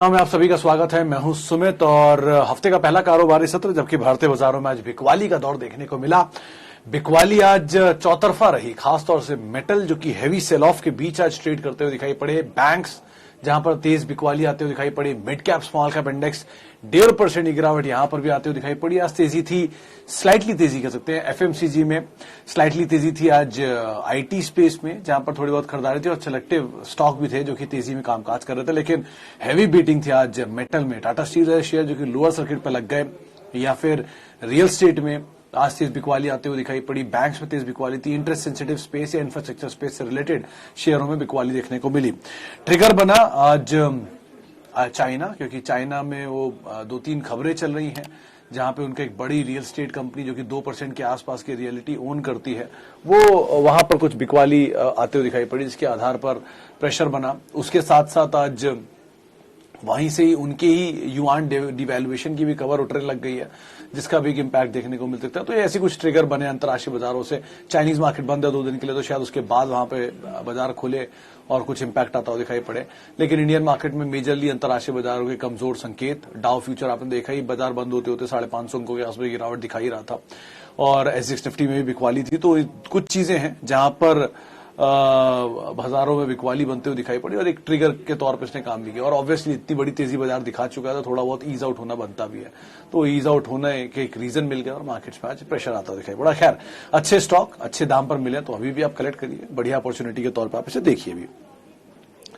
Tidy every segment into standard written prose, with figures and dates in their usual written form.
में आप सभी का स्वागत है। मैं हूं सुमित और हफ्ते का पहला कारोबारी सत्र, जबकि भारतीय बाजारों में आज बिकवाली का दौर देखने को मिला। बिकवाली आज चौतरफा रही, खासतौर से मेटल जो कि हेवी सेल ऑफ के बीच आज ट्रेड करते हुए दिखाई पड़े। बैंक्स जहां पर तेज बिकवाली आते हुए दिखाई पड़ी। Mid cap small cap index 1.5% की गिरावट यहां पर भी आते हुए दिखाई पड़ी। आज तेजी थी, स्लाइटली तेजी कह सकते हैं। एफएमसीजी में स्लाइटली तेजी थी आज। आईटी स्पेस में जहां पर थोड़ी बहुत खरीदारी थी और सिलेक्टिव स्टॉक भी थे जो कि तेजी में कामकाज कर रहे थे, लेकिन हैवी बीटिंग थी आज मेटल में। टाटा स्टील शेयर जो कि लोअर सर्किट पर लग गए, या फिर रियल स्टेट में आज तेज बिकवाली आते हुए दिखाई पड़ी। बैंक्स में तेज बिकवाली थी। इंटरेस्ट सेंसिटिव स्पेस या इंफ्रास्ट्रक्चर स्पेस से रिलेटेड शेयरों में बिकवाली देखने को मिली। ट्रिगर बना आज चाइना, क्योंकि चाइना में वो 2-3 खबरें चल रही हैं जहां पे उनका एक बड़ी रियल स्टेट कंपनी जो कि 2% के आसपास की रियलिटी ओन करती है, वो वहां पर कुछ बिकवाली आते हुए दिखाई पड़ी, जिसके आधार पर प्रेशर बना। उसके साथ साथ आज वहीं से ही उनके ही युआन डिवैल्यूएशन की भी कवर उठने लग गई है, जिसका भी एक इम्पैक्ट देखने को मिल सकता है। तो ये ऐसी कुछ ट्रिगर बने अंतर्राष्ट्रीय बाजारों से। चाइनीज मार्केट बंद है 2 दिन के लिए, तो शायद उसके बाद वहां पे बाजार खुले और कुछ इम्पैक्ट आता हुआ दिखाई पड़े। लेकिन इंडियन मार्केट में मेजरली अंतर्राष्ट्रीय बाजारों के कमजोर संकेत। डाउ फ्यूचर आपने देखा ही, बाजार बंद होते होते 550 अंकों के आसपास गिरावट दिखाई रहा था, और एसएक्स निफ्टी में भी बिकवाली थी। तो कुछ चीजें हैं जहां पर बाजारों में बिकवाली बनते हुए दिखाई पड़ी और एक ट्रिगर के तौर पर इसने काम भी किया। और ऑब्वियसली इतनी बड़ी तेजी बाजार दिखा चुका है तो थोड़ा बहुत ईज आउट होना बनता भी है। तो ईज आउट होने के एक रीजन मिल गया और मार्केट्स में आज प्रेशर आता दिखाई पड़ा। खैर, अच्छे स्टॉक अच्छे दाम पर मिले तो अभी भी आप कलेक्ट करिए, बढ़िया अपॉर्चुनिटी के तौर पर आप इसे देखिए भी।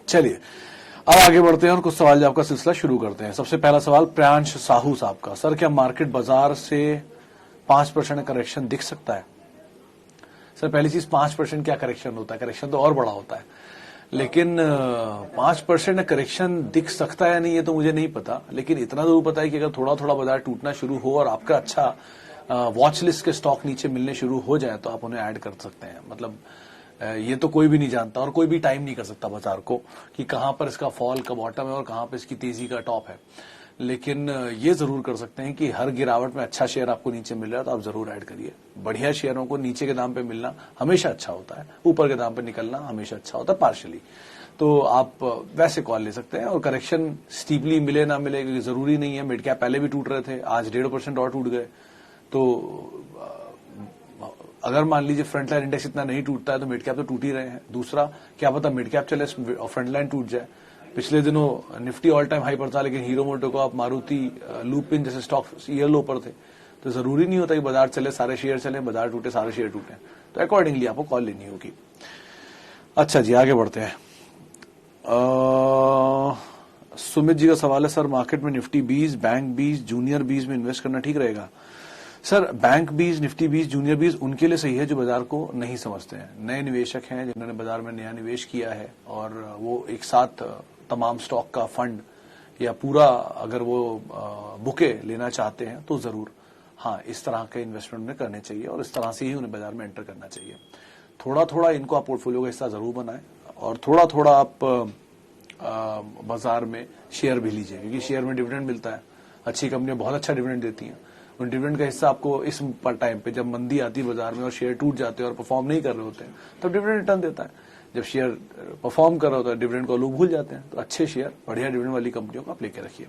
चलिए अब आगे बढ़ते हैं और कुछ सवाल जवाब का सिलसिला शुरू करते हैं। सबसे पहला सवाल प्रियांश साहू साहब का। सर, क्या मार्केट बाजार से 5% करेक्शन दिख सकता है? सर, पहली चीज 5% क्या करेक्शन होता है? करेक्शन तो और बड़ा होता है, लेकिन 5% करेक्शन दिख सकता है या नहीं ये तो मुझे नहीं पता। लेकिन इतना जरूर पता है कि अगर थोड़ा थोड़ा बाजार टूटना शुरू हो और आपका अच्छा वॉच लिस्ट के स्टॉक नीचे मिलने शुरू हो जाए तो आप उन्हें ऐड कर सकते हैं। मतलब ये तो कोई भी नहीं जानता और कोई भी टाइम नहीं कर सकता बाजार को कि कहां पर इसका फॉल का बॉटम है और कहां पर इसकी तेजी का टॉप है। लेकिन ये जरूर कर सकते हैं कि हर गिरावट में अच्छा शेयर आपको नीचे मिल रहा है तो आप जरूर ऐड करिए। बढ़िया शेयरों को नीचे के दाम पे मिलना हमेशा अच्छा होता है, ऊपर के दाम पे निकलना हमेशा अच्छा होता है पार्शियली। तो आप वैसे कॉल ले सकते हैं। और करेक्शन स्टीपली मिले ना मिले, क्योंकि जरूरी नहीं है। मिड कैप पहले भी टूट रहे थे, आज 1.5% और टूट गए। तो अगर मान लीजिए फ्रंट लाइन इंडेक्स इतना नहीं टूटता है तो मिड कैप तो टूट ही रहे हैं। दूसरा, क्या पता मिड कैप चले और फ्रंट लाइन टूट जाए। पिछले दिनों निफ्टी ऑल टाइम हाई पर था, लेकिन हीरो मोटो को आप मारुति लूपिन जैसे स्टॉक ईयर लो पर थे। तो जरूरी नहीं होता कि बाजार चले सारे शेयर चले, बाजार टूटे सारे शेयर टूटे। तो अकॉर्डिंगली आपको कॉल लेनी होगी। अच्छा जी, आगे बढ़ते हैं। सुमित जी का सवाल है, सर मार्केट में निफ्टी 20, बैंक 20, जूनियर 20 में इन्वेस्ट करना ठीक रहेगा? सर, बैंक 20, निफ्टी 20, जूनियर 20 उनके लिए सही है जो बाजार को नहीं समझते हैं। नए निवेशक हैं जिन्होंने बाजार में नया निवेश किया है और वो एक साथ तमाम स्टॉक का फंड या पूरा अगर वो बुके लेना चाहते हैं तो जरूर हाँ, इस तरह के इन्वेस्टमेंट में करने चाहिए और इस तरह से ही उन्हें बाजार में एंटर करना चाहिए। थोड़ा थोड़ा इनको आप पोर्टफोलियो का हिस्सा जरूर बनाएं और थोड़ा थोड़ा आप बाजार में शेयर भी लीजिए, क्योंकि शेयर में डिविडेंड मिलता है। अच्छी कंपनियां बहुत अच्छा डिविडेंड देती हैं। उन डिविडेंड का हिस्सा आपको इस टाइम पे, जब मंदी आती है बाजार में और शेयर टूट जाते हैं और परफॉर्म नहीं कर रहे होते हैं, तब डिविडेंड रिटर्न देता है। जब शेयर परफॉर्म कर रहा होता है डिविडेंड को लोग भूल जाते हैं। तो अच्छे शेयर, बढ़िया डिविडेंड वाली कंपनियों को आप लेके रखिए।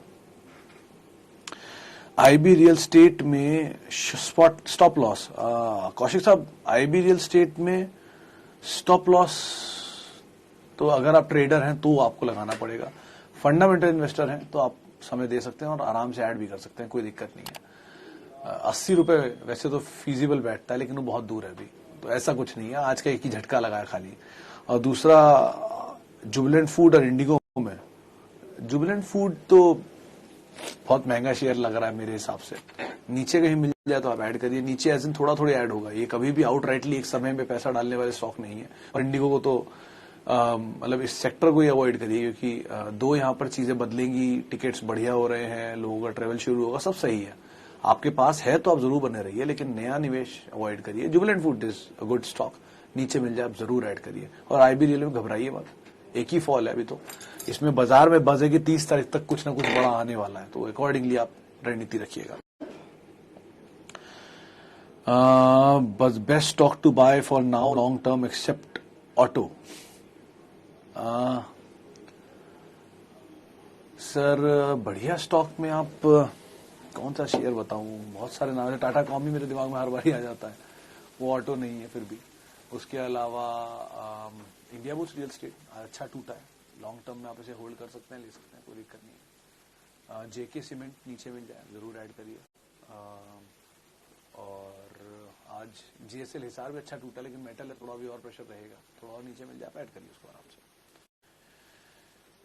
आईबी रियल स्टेट में स्टॉप लॉस। कौशिक साहब, आईबी रियल स्टेट में स्टॉप लॉस तो अगर आप ट्रेडर हैं तो आपको लगाना पड़ेगा। फंडामेंटल इन्वेस्टर हैं तो आप समय दे सकते हैं और आराम से ऐड भी कर सकते हैं, कोई दिक्कत नहीं है। 80 रुपए वैसे तो फीजिबल बैठता है, लेकिन वो बहुत दूर है अभी, तो ऐसा कुछ नहीं है। आज का एक ही झटका लगाया खाली। और दूसरा, जुबिलेंट फूड और इंडिगो में, जुबिलेंट फूड तो बहुत महंगा शेयर लग रहा है मेरे हिसाब से। नीचे कहीं मिल जाए तो आप ऐड करिए। नीचे एज इन थोड़ा थोड़ा ऐड होगा, ये कभी भी आउटराइटली एक समय में पैसा डालने वाले स्टॉक नहीं है। और इंडिगो को तो मतलब इस सेक्टर को ही अवॉइड करिए, क्योंकि दो यहाँ पर चीजें बदलेंगी। टिकट्स बढ़िया हो रहे हैं, लोगों का ट्रेवल शुरू होगा, सब सही है। आपके पास है तो आप जरूर बने रहिए, लेकिन नया निवेश अवॉइड करिए। Jubilant food is a good stock, नीचे मिल जाए आप जरूर ऐड करिए। और आईबी रियल में घबराइए मत, एक ही फॉल है अभी तो। इसमें बाजार में बज है कि 30 तारीख तक कुछ ना कुछ बड़ा आने वाला है, तो अकॉर्डिंगली आप रणनीति रखिएगा। Best stock to buy for now long term except auto. Sir बढ़िया स्टॉक में आप कौन सा शेयर बताऊं, बहुत सारे नाम है। टाटा कॉम ही मेरे दिमाग में हर बार ही आ जाता है, वो ऑटो नहीं है फिर भी। उसके अलावा इंडिया बुल्स रियल एस्टेट अच्छा टूटा है, लॉन्ग टर्म में आप इसे होल्ड कर सकते हैं, ले सकते हैं, कोई दिक्कत नहीं है। जेके सीमेंट नीचे मिल जाए जरूर ऐड करिए। और आज जीएसएल हिसार भी अच्छा टूटा, लेकिन मेटल है, थोड़ा भी और प्रेशर रहेगा, थोड़ा और नीचे मिल जाए ऐड करिए उसको आराम से।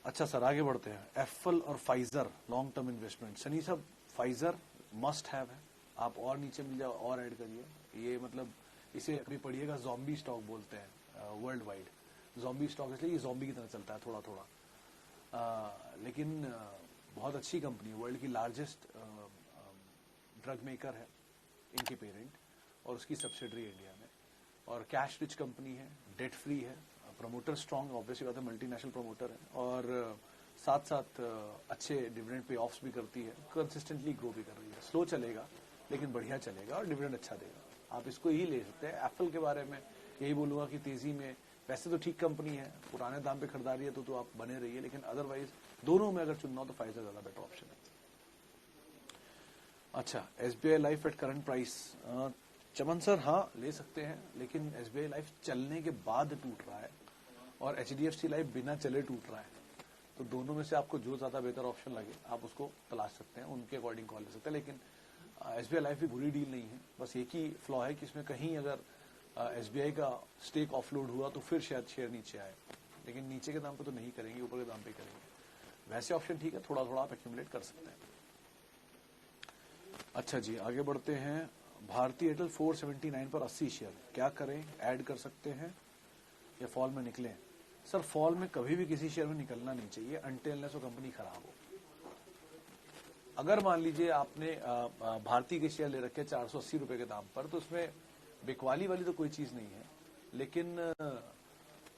अच्छा सर आगे बढ़ते हैं। एप्पल और Pfizer long term investment. Sunny साहब फाइजर मस्ट हैव है, आप और नीचे मिल जाए और ऐड करिए। ये मतलब इसे अभी पढ़िएगा, जॉम्बी स्टॉक बोलते हैं वर्ल्ड वाइड। जॉम्बी स्टॉक इसलिए ये जॉम्बी की तरह चलता है थोड़ा थोड़ा, लेकिन बहुत अच्छी कंपनी है, वर्ल्ड की लार्जेस्ट ड्रग मेकर है इनके पेरेंट, और उसकी सब्सिडरी इंडिया में, और कैश रिच कंपनी है, डेट फ्री है, प्रमोटर स्ट्रांग, ऑब्वियसली बात है, मल्टीनेशनल प्रमोटर है, और साथ साथ अच्छे डिविडेंड पे ऑफ्स भी करती है, कंसिस्टेंटली ग्रो भी कर रही है। स्लो चलेगा लेकिन बढ़िया चलेगा और डिविडेंड अच्छा देगा, आप इसको ही ले सकते हैं। एप्पल के बारे में यही बोलूंगा कि तेजी में, वैसे तो ठीक कंपनी है, पुराने दाम पे खरीदारी है तो आप बने रहिए, लेकिन अदरवाइज दोनों में अगर चुनना हो तो फाइजर ज्यादा बेटर ऑप्शन है। अच्छा SBI life at current price, Chaman sir हाँ ले सकते हैं, लेकिन एसबीआई लाइफ चलने के बाद टूट रहा है और एचडीएफसी लाइफ बिना चले टूट रहा है, तो दोनों में से आपको जो ज्यादा बेहतर ऑप्शन लगे आप उसको तलाश सकते हैं, उनके अकॉर्डिंग कॉल ले सकते हैं। लेकिन एसबीआई लाइफ भी बुरी डील नहीं है, बस एक ही फ्लॉ है कि इसमें कहीं अगर एसबीआई का स्टेक ऑफलोड हुआ तो फिर शायद शेयर नीचे आए, लेकिन नीचे के दाम पे तो नहीं करेंगे, ऊपर के दाम पे करेंगे। वैसे ऑप्शन ठीक है, थोड़ा थोड़ा आप एक्यूमुलेट कर सकते हैं। अच्छा जी आगे बढ़ते हैं। भारतीय एयरटेल 479 पर 80 शेयर, क्या करें, ऐड कर सकते हैं या फॉल में निकलें? सर फॉल में कभी भी किसी शेयर में निकलना नहीं चाहिए अनटिल अनलेस वो कंपनी खराब हो। अगर मान लीजिए आपने भारतीय के शेयर ले रखे 480 रुपए के दाम पर, तो उसमें बिकवाली वाली तो कोई चीज नहीं है, लेकिन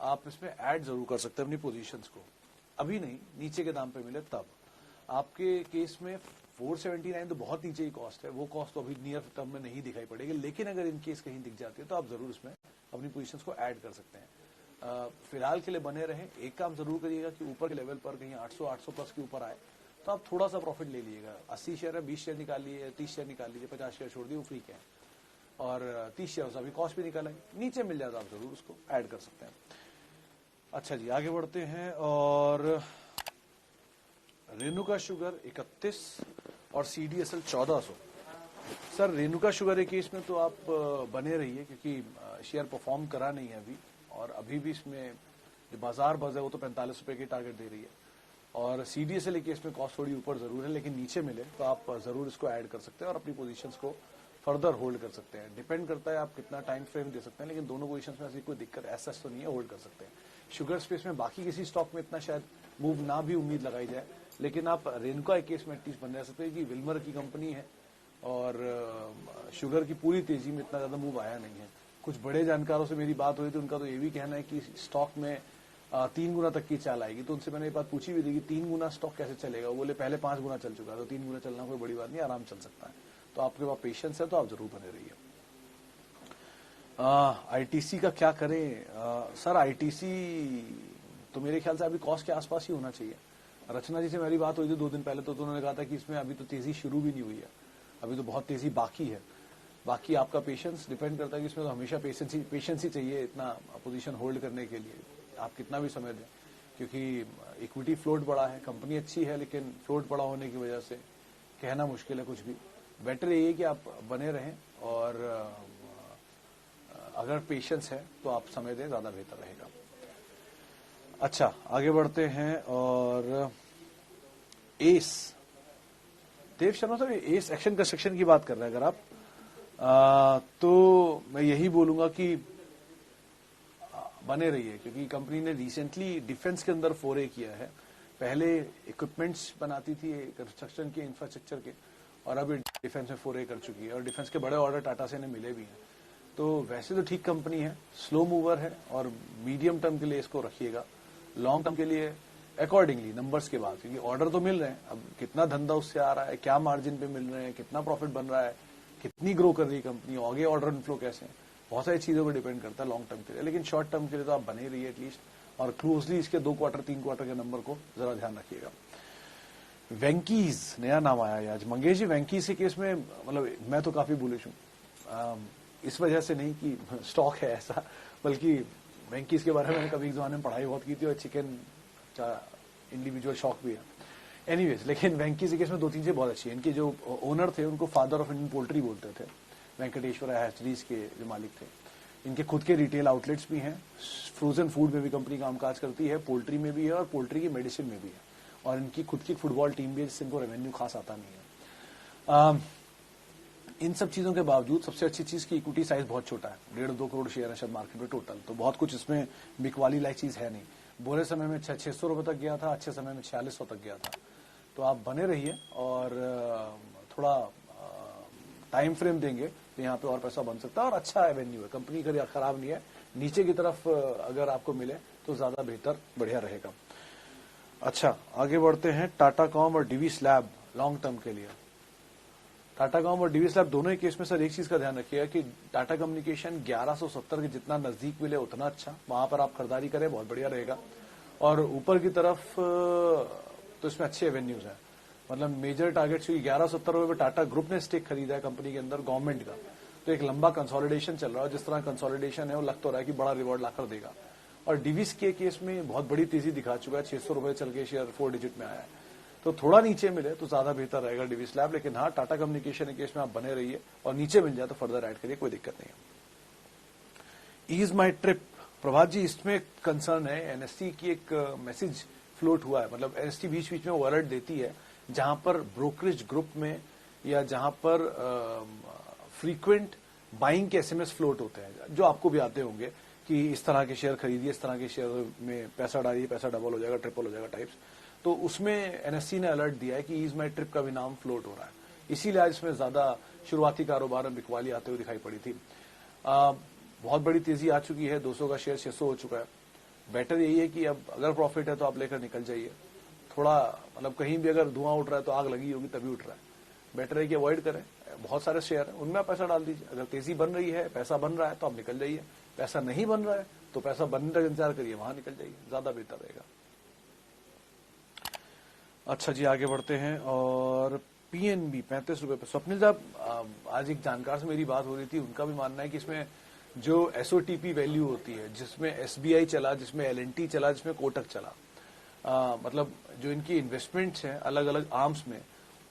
आप इसमें ऐड जरूर कर सकते हैं अपनी पोजीशंस को, अभी नहीं, नीचे के दाम पे मिले तब। आपके केस में 479 तो बहुत नीचे ही कॉस्ट है, वो कॉस्ट तो अभी नियर टर्म में नहीं दिखाई पड़ेगी, लेकिन अगर इन केस कहीं दिख जाती है तो आप जरूर इसमें अपनी पोजीशंस को ऐड कर सकते हैं। फिलहाल के लिए बने रहें। एक काम जरूर करिएगा कि ऊपर के लेवल पर कहीं 800 प्लस के ऊपर आए तो आप थोड़ा सा प्रॉफिट ले लीजिएगा। 80 शेयर है, 20 शेयर निकाल लीजिए, 30 शेयर निकाल लीजिए, 50 शेयर छोड़ दिए, वो फ्री के हैं, और 30 शेयर अभी कॉस्ट भी निकाला है, नीचे मिल जाए तो आप जरूर उसको ऐड कर सकते हैं। अच्छा जी आगे बढ़ते हैं। और रेणुका शुगर 31 और सीडीएसएल 1400। सर रेणुका शुगर के केस में तो आप बने रहिए, क्योंकि शेयर परफॉर्म करा नहीं है अभी, और अभी भी इसमें जो बाजार बज है वो तो 45 रुपए की टारगेट दे रही है, और सीडीएसएल केस में कॉस्ट थोड़ी ऊपर जरूर है, लेकिन नीचे मिले तो आप जरूर इसको ऐड कर सकते हैं और अपनी पोजीशंस को फर्दर होल्ड कर सकते हैं। डिपेंड करता है आप कितना टाइम फ्रेम दे सकते हैं, लेकिन दोनों पोजीशंस में ऐसी कोई दिक्कत ऐसा तो नहीं है, होल्ड कर सकते हैं। शुगर स्पेस में बाकी किसी स्टॉक में इतना शायद मूव ना भी उम्मीद लगाई जाए, लेकिन आप रेणुका केस में एटलीस्ट बन रह सकते हैं कि विल्मर की कंपनी है और शुगर की पूरी तेजी में इतना ज्यादा मूव आया नहीं है। कुछ बड़े जानकारों से मेरी बात हुई थी, उनका तो ये भी कहना है कि स्टॉक में 3 गुना तक की चाल आएगी, तो उनसे मैंने ये बात पूछी भी थी कि 3 गुना स्टॉक कैसे चलेगा, वो बोले पहले 5 गुना चल चुका है, तो 3 गुना चलना कोई बड़ी बात नहीं, आराम चल सकता है। तो आपके पास पेशेंस है तो आप जरूर बने रहिए। आईटीसी का क्या करें? सर आईटीसी तो मेरे ख्याल से अभी कॉस्ट के आसपास ही होना चाहिए। रचना जी से मेरी बात हुई थी 2 दिन पहले, तो उन्होंने कहा था कि इसमें अभी तो तेजी शुरू भी नहीं हुई है, अभी तो बहुत तेजी बाकी है। बाकी आपका पेशेंस डिपेंड करता है कि इसमें तो हमेशा पेशेंस ही चाहिए इतना पोजीशन होल्ड करने के लिए, आप कितना भी समय दें, क्योंकि इक्विटी फ्लोट बड़ा है, कंपनी अच्छी है, लेकिन फ्लोट बड़ा होने की वजह से कहना मुश्किल है कुछ भी। बेटर यही है कि आप बने रहें, और अगर पेशेंस है तो आप समय दें, ज्यादा बेहतर रहेगा। अच्छा आगे बढ़ते हैं। और एस देव शर्मा साहब एस एक्शन कंस्ट्रक्शन की बात कर रहे हैं, अगर आप तो मैं यही बोलूंगा कि बने रहिए, क्योंकि कंपनी ने रिसेंटली डिफेंस के अंदर फोरे किया है। पहले इक्विपमेंट्स बनाती थी कंस्ट्रक्शन के, इंफ्रास्ट्रक्चर के, और अब डिफेंस में फोरे कर चुकी है, और डिफेंस के बड़े ऑर्डर टाटा से मिले भी हैं। तो वैसे तो ठीक कंपनी है, स्लो मूवर है, और मीडियम टर्म के लिए इसको रखिएगा। लॉन्ग टर्म के लिए अकॉर्डिंगली नंबर्स के बाद, क्योंकि ऑर्डर तो मिल रहे हैं, अब कितना धंधा उससे आ रहा है, क्या मार्जिन पे मिल रहे हैं, कितना प्रॉफिट बन रहा है, कितनी ग्रो कर रही है कंपनी, आगे ऑर्डर इनफ्लो कैसे हैं, बहुत सारी चीजों पर डिपेंड करता है लॉन्ग टर्म के लिए। लेकिन शॉर्ट टर्म के लिए तो आप बने रहिए एटलीस्ट, और क्लोजली इसके 2 क्वार्टर 3 क्वार्टर के नंबर को जरा ध्यान रखिएगा। वेंकीज नया नाम आया है आज। मंगेश जी, वेंकीज के केस में मतलब मैं तो काफी बुलिश हूँ, इस वजह से नहीं कि स्टॉक है ऐसा, बल्कि वेंकीज के बारे में मैंने कभी एक जमाने में पढ़ाई बहुत की थी और चिकन इंडिविजुअल शॉक भी है। एनीवेज, लेकिन वेंकीज के केस में दो तीन चीजें बहुत अच्छी है। इनके जो ओनर थे उनको फादर ऑफ इंडियन पोल्ट्री बोलते थे, वेंकटेश्वरा हैचरीज के जो मालिक थे। इनके खुद के रिटेल आउटलेट्स भी हैं, फ्रोजन फूड में भी कंपनी कामकाज करती है, पोल्ट्री में भी है और पोल्ट्री की मेडिसिन में भी है, और इनकी खुद की फुटबॉल टीम भी है जिससे इनको रेवेन्यू खास आता नहीं है। इन सब चीजों के बावजूद सबसे अच्छी चीज की इक्विटी साइज बहुत छोटा है, 1.5-2 करोड़ शेयर है शायद मार्केट में टोटल, तो बहुत कुछ इसमें बिकवाली लायक चीज है नहीं। बुरे समय में 600 रुपए तक गया था, अच्छे समय में 4600 तक गया था। तो आप बने रहिए और थोड़ा टाइम फ्रेम देंगे तो यहाँ पे और पैसा बन सकता है और अच्छा एवेन्यू है, कंपनी का खराब नहीं है। नीचे की तरफ अगर आपको मिले तो ज्यादा बेहतर बढ़िया रहेगा। अच्छा, आगे बढ़ते हैं। टाटा कॉम और डीवी स्लैब लॉन्ग टर्म के लिए। टाटा कॉम और डीवी स्लैब दोनों ही केस में सर एक चीज का ध्यान रखिएगा कि टाटा कम्युनिकेशन 1170 के जितना नजदीक मिले उतना अच्छा, वहां पर आप खरीदारी करें, बहुत बढ़िया रहेगा। और ऊपर की तरफ तो इसमें अच्छे एवेन्यूज हैं, मतलब मेजर टारगेट 1170 रुपए पे टाटा ग्रुप ने स्टेक खरीदा है कंपनी के अंदर गवर्नमेंट का, तो एक लंबा कंसोलिडेशन चल रहा है। जिस तरह कंसोलिडेशन है वो लग तो रहा है कि बड़ा रिवॉर्ड लाकर देगा। और डीवीस के केस में बहुत बड़ी तेजी दिखा चुका है, 600 रुपए चल के शेयर 4 डिजिट में आया है, तो थोड़ा नीचे मिले तो ज्यादा बेहतर रहेगा डीवी स्लैब। लेकिन हाँ, टाटा कम्युनिकेशन के केस में आप बने रहिए और नीचे मिल जाए तो फर्दर ऐड करिए, कोई दिक्कत नहीं है। ईज माई ट्रिप, प्रभात जी, इसमें कंसर्न है। एनएससी की एक मैसेज फ्लोट हुआ है, मतलब एनएससी बीच बीच में वो अलर्ट देती है जहां पर ब्रोकरेज ग्रुप में या जहां पर फ्रीक्वेंट बाइंग के एसएमएस फ्लोट होते हैं, जो आपको भी आते होंगे कि इस तरह के शेयर खरीदिए, इस तरह के शेयर में पैसा डालिए, पैसा डबल हो जाएगा, ट्रिपल हो जाएगा टाइप्स। तो उसमें एनएससी ने अलर्ट दिया है कि ईज माई ट्रिप का भी नाम फ्लोट हो रहा है, इसीलिए आज इसमें ज्यादा शुरुआती कारोबार में बिकवाली आते हुए दिखाई पड़ी थी। बहुत बड़ी तेजी आ चुकी है, 200 का शेयर 600 हो चुका है। बेटर यही है कि अब अगर प्रॉफिट है तो आप लेकर निकल जाइए। थोड़ा मतलब कहीं भी अगर धुआं उठ रहा है तो आग लगी होगी तभी उठ रहा है, बेटर है कि अवॉइड करें। बहुत सारे शेयर है, उनमें आप पैसा डाल दीजिए। अगर तेजी बन रही है, पैसा बन रहा है तो आप निकल जाइए, पैसा नहीं बन रहा है तो पैसा बनने तक इंतजार करिए, वहां निकल जाइए, ज्यादा बेहतर रहेगा। अच्छा जी, आगे बढ़ते हैं। और पीएनबी 35 रुपए पे। स्वप्निल साहब, आज एक जानकार से मेरी बात हो रही थी, उनका भी मानना है कि इसमें जो एसओटीपी वैल्यू होती है, जिसमें एसबीआई चला, जिसमें एलएनटी चला, जिसमें कोटक चला, मतलब जो इनकी इन्वेस्टमेंट्स हैं अलग अलग आर्म्स में,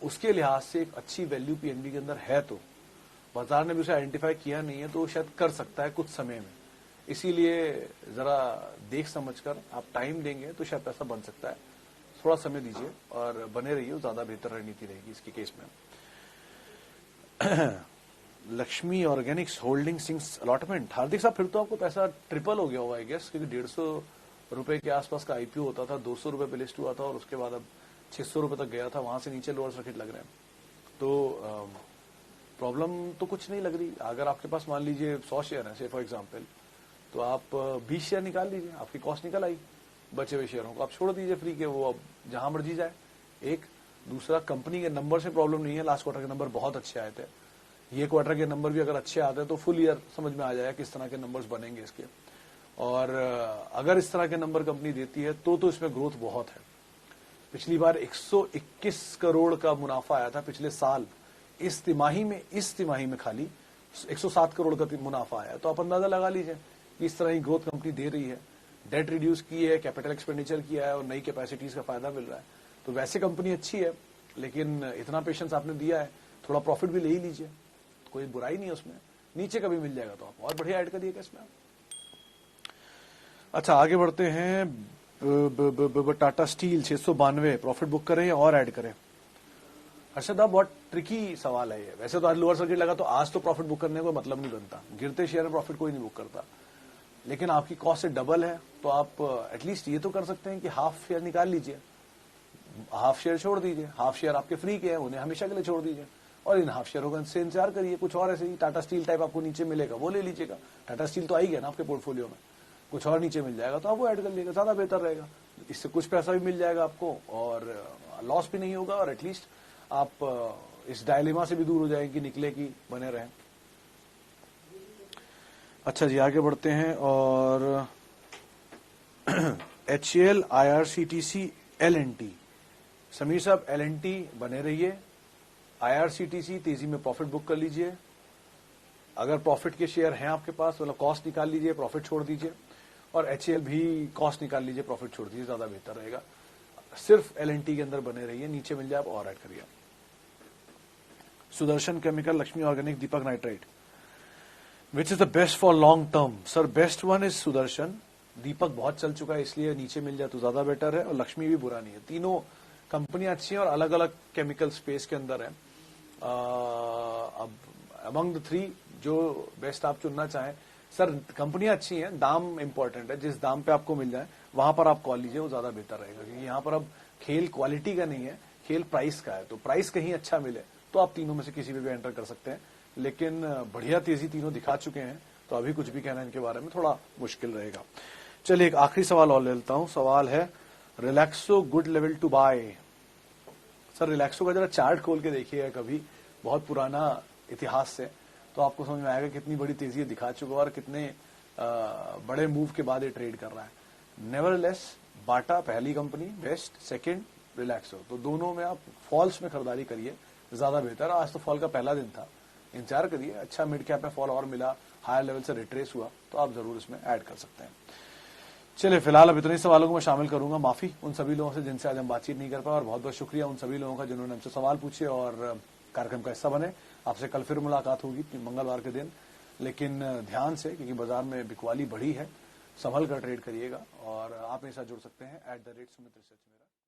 उसके लिहाज से एक अच्छी वैल्यू पीएनबी के अंदर है। तो बाजार ने भी उसे आइडेंटिफाई किया नहीं है, तो वो शायद कर सकता है कुछ समय में। इसीलिए जरा देख समझकर आप टाइम देंगे तो शायद पैसा बन सकता है। थोड़ा समय दीजिए और बने रहिए, ज्यादा बेहतर रणनीति रहेगी इसके केस में। Laxmi organics holding since allotment. Hardik साहब, फिर तो आपको पैसा ट्रिपल हो गया होगा आई गेस, क्योंकि 150 रुपए के आसपास का आईपीओ होता था, 200 रुपए पे लिस्ट हुआ था और उसके बाद अब 600 रुपए तक गया था, वहां से नीचे लोअर सर्किट लग रहे हैं। तो प्रॉब्लम तो कुछ नहीं लग रही। अगर आपके पास मान लीजिए 100 शेयर है, से फॉर एग्जाम्पल, तो आप 20 शेयर निकाल लीजिए, आपकी कॉस्ट निकल आई। बचे हुए शेयरों को आप छोड़ दीजिए फ्री के, वो अब जहां मर्जी जाए। एक दूसरा, कंपनी के नंबर से प्रॉब्लम नहीं है, लास्ट क्वार्टर के नंबर बहुत अच्छे आए थे, ये क्वार्टर के नंबर भी अगर अच्छे आते हैं तो फुल ईयर समझ में आ जाएगा किस तरह के नंबर्स बनेंगे इसके। और अगर इस तरह के नंबर कंपनी देती है तो इसमें ग्रोथ बहुत है। पिछली बार 121 करोड़ का मुनाफा आया था पिछले साल, इस तिमाही में खाली 107 करोड़ का मुनाफा आया। तो आप अंदाजा लगा लीजिए कि इस तरह की ग्रोथ कंपनी दे रही है। डेट रिड्यूस की है, कैपिटल एक्सपेंडिचर किया है और नई कैपेसिटीज का फायदा मिल रहा है। तो वैसे कंपनी अच्छी है, लेकिन इतना पेशेंस आपने दिया है, थोड़ा प्रॉफिट भी ले ही लीजिए, कोई बुराई नहीं है उसमें। नीचे कभी मिल जाएगा तो आप और बढ़िया ऐड करिएगा इसमें। अच्छा, आगे बढ़ते हैं। टाटा स्टील 692 प्रॉफिट बुक करें या और ऐड करें? अर्षद, बहुत ट्रिकी सवाल है ये। वैसे तो आज लोअर सर्किट लगा तो आज तो प्रॉफिट बुक करने का मतलब नहीं बनता, गिरते शेयर में प्रॉफिट कोई नहीं बुक करता। लेकिन आपकी कॉस्ट से डबल है तो आप एटलीस्ट ये तो कर सकते हैं कि हाफ शेयर निकाल लीजिए, हाफ शेयर छोड़ दीजिए। हाफ शेयर आपके फ्री के हैं, उन्हें हमेशा के लिए छोड़ दीजिए और इन हाफ शेयरों का से इंतजार करिए। कुछ और ऐसे ही टाटा स्टील टाइप आपको नीचे मिलेगा, वो ले लीजिएगा। टाटा स्टील तो आई गया ना आपके पोर्टफोलियो में, कुछ और नीचे मिल जाएगा तो आप वो ऐड कर लीजिएगा, ज्यादा बेहतर रहेगा। इससे कुछ पैसा भी मिल जाएगा आपको और लॉस भी नहीं होगा, और एटलीस्ट आप इस डायलेमा से भी दूर हो जाएंगे कि निकले कि बने रहें। अच्छा जी, आगे बढ़ते हैं। और HAL, IRCTC, LNT समीर साहब LNT बने रहिए, IRCTC तेजी में प्रॉफिट बुक कर लीजिए। अगर प्रॉफिट के शेयर हैं आपके पास, मतलब कॉस्ट निकाल लीजिए, प्रॉफिट छोड़ दीजिए, और HAL भी कॉस्ट निकाल लीजिए, प्रॉफिट छोड़ दीजिए, ज्यादा बेहतर रहेगा। सिर्फ LNT के अंदर बने रहिए, नीचे मिल जाए आप और ऐड करिए। Sudarshan chemical, Laxmi organic, Deepak nitrite, which is the best for long term? Sir best one is Sudarshan, Deepak बहुत चल चुका है इसलिए नीचे मिल जाए तो ज्यादा बेटर है, और लक्ष्मी भी बुरा नहीं है। तीनों कंपनियां अच्छी हैं और अलग अलग केमिकल स्पेस के अंदर है। अब अमंग द थ्री जो बेस्ट आप चुनना चाहें, सर कंपनियां अच्छी हैं, दाम इंपॉर्टेंट है, जिस दाम पे आपको मिल जाए वहां पर आप कॉल लीजिए, वो ज्यादा बेहतर रहेगा, क्योंकि यहाँ पर अब खेल क्वालिटी का नहीं है, खेल प्राइस का है। तो प्राइस कहीं अच्छा मिले तो आप तीनों में से किसी भी एंटर कर सकते हैं, लेकिन बढ़िया तेजी तीनों दिखा चुके हैं, तो अभी कुछ भी कहना इनके बारे में थोड़ा मुश्किल रहेगा। चलिए एक आखिरी सवाल और ले लेता हूं। सवाल है Relaxo good level to buy? Sir Relaxo का जरा चार्ट खोल के देखिएगा कभी, बहुत पुराना इतिहास से, तो आपको समझ में आएगा कितनी बड़ी तेजी दिखा चुका है और कितने बड़े मूव के बाद ये ट्रेड कर रहा है। नेवरलेस बाटा पहली कंपनी बेस्ट, सेकंड रिलैक्सो, तो दोनों में आप फॉल्स में खरीदारी करिए, ज्यादा बेहतर। आज तो फॉल का पहला दिन था, इंतजार करिए, अच्छा मिड कैप में फॉल और मिला, हायर लेवल से रिट्रेस हुआ, तो आप जरूर इसमें ऐड कर सकते हैं। चलिए फिलहाल अब इतने सवालों को मैं शामिल करूंगा। माफी उन सभी लोगों से जिनसे आज हम बातचीत नहीं कर पाए, और बहुत बहुत शुक्रिया उन सभी लोगों का जिन्होंने हमसे सवाल पूछे और कार्यक्रम का हिस्सा बने। आपसे कल फिर मुलाकात होगी मंगलवार के दिन, लेकिन ध्यान से, क्योंकि बाजार में बिकवाली बढ़ी है, संभल कर ट्रेड करिएगा। और आप मेरे साथ जुड़ सकते हैं @sumitresearch मेरा